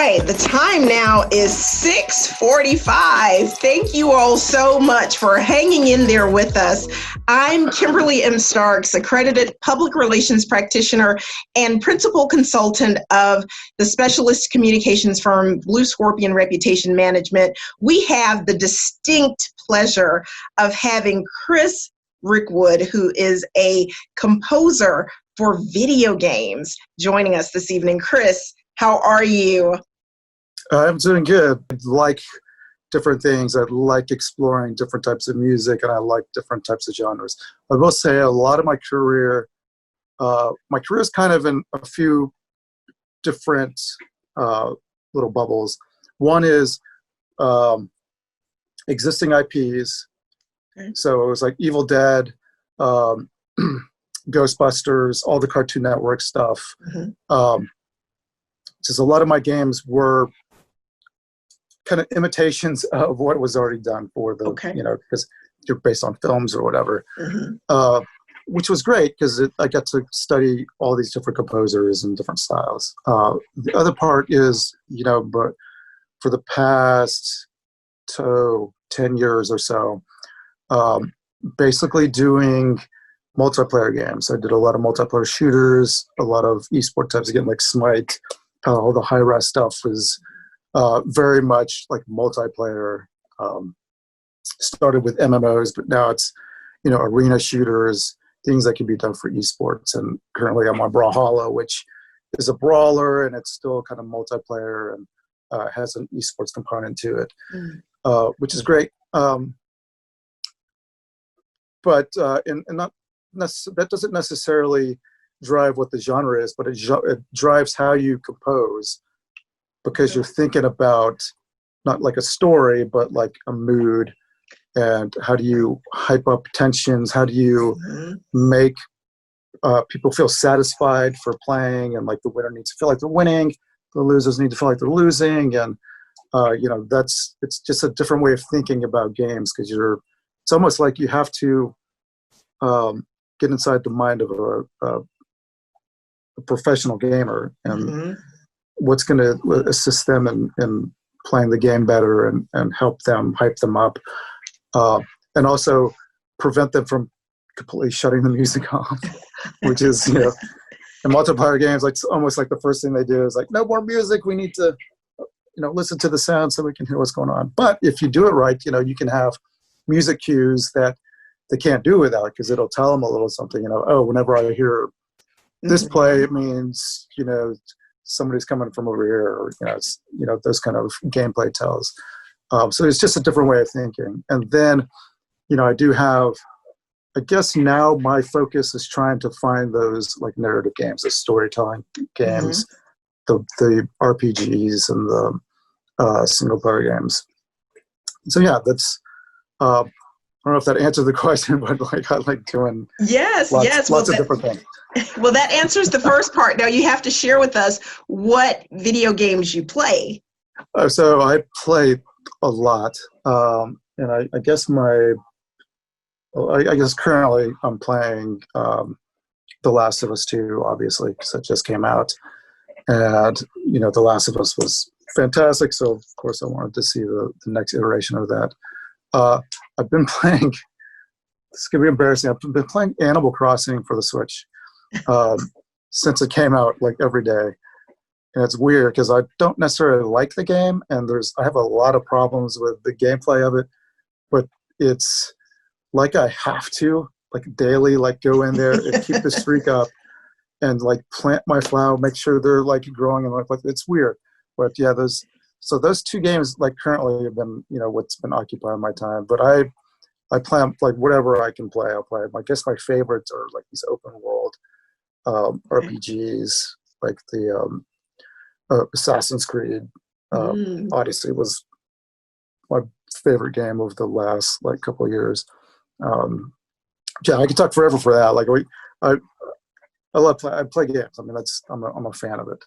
right, the time now is 6:45. Thank you all so much for hanging in there with us. I'm Kimberly M. Starks, accredited public relations practitioner and principal consultant of the specialist communications firm Blue Scorpion Reputation Management. We have the distinct pleasure of having Chris Rickwood, who is a composer for video games, joining us this evening. Chris, how are you? I'm doing good. I like different things. I like exploring different types of music, and I like different types of genres. I will say a lot of my career is kind of in a few different little bubbles. One is existing IPs. Okay. So it was like Evil Dead, Ghostbusters, all the Cartoon Network stuff. Mm-hmm. Just a lot of my games were kind of imitations of what was already done for the, because you're based on films or whatever, mm-hmm. Which was great because I got to study all these different composers and different styles. The other part is, but for the past 10 years or so, basically doing multiplayer games. I did a lot of multiplayer shooters, a lot of esport types, again, like Smite. All the high-res stuff was very much like multiplayer. Started with MMOs, but now it's, arena shooters, things that can be done for esports. And currently I'm on Brawlhalla, which is a brawler, and it's still kind of multiplayer and has an esports component to it, which is great. But that doesn't necessarily drive what the genre is, but it drives how you compose, because you're thinking about not like a story, but like a mood, and how do you hype up tensions? How do you make people feel satisfied for playing, and like the winner needs to feel like they're winning, the losers need to feel like they're losing, and it's just a different way of thinking about games, because it's almost like you have to get inside the mind of a professional gamer, and what's going to assist them in playing the game better and help them hype them up, and also prevent them from completely shutting the music off, which is, in multiplayer games, like, it's almost like the first thing they do is like, no more music, we need to listen to the sound so we can hear what's going on. But if you do it right, you can have music cues that they can't do without, because it'll tell them a little something, oh, whenever I hear this play, it means, somebody's coming from over here, or, it's, those kind of gameplay tells. So it's just a different way of thinking. And then, I do have, I guess now my focus is trying to find those like narrative games, the storytelling games, the RPGs and the single player games. So yeah, that's, I don't know if that answered the question, but like I like doing lots of different things. Well, that answers the first part. Now you have to share with us what video games you play. So I play a lot, and I guess currently I'm playing The Last of Us 2, obviously, because it just came out, and The Last of Us was fantastic. So of course I wanted to see the next iteration of that. I've been playing, this is going to be embarrassing, I've been playing Animal Crossing for the Switch since it came out, like every day. And it's weird because I don't necessarily like the game, and I have a lot of problems with the gameplay of it, but it's like I have to, like daily, like go in there and keep the streak up and like plant my flower, make sure they're like growing, and like it's weird. But yeah, those two games like currently have been, what's been occupying my time. But I play like whatever I can play, I'll play. I guess my favorites are like these open world RPGs, like the Assassin's Creed Odyssey was my favorite game of the last like couple of years. Yeah, I could talk forever for that. Like I love I play games. I mean, I'm a fan of it.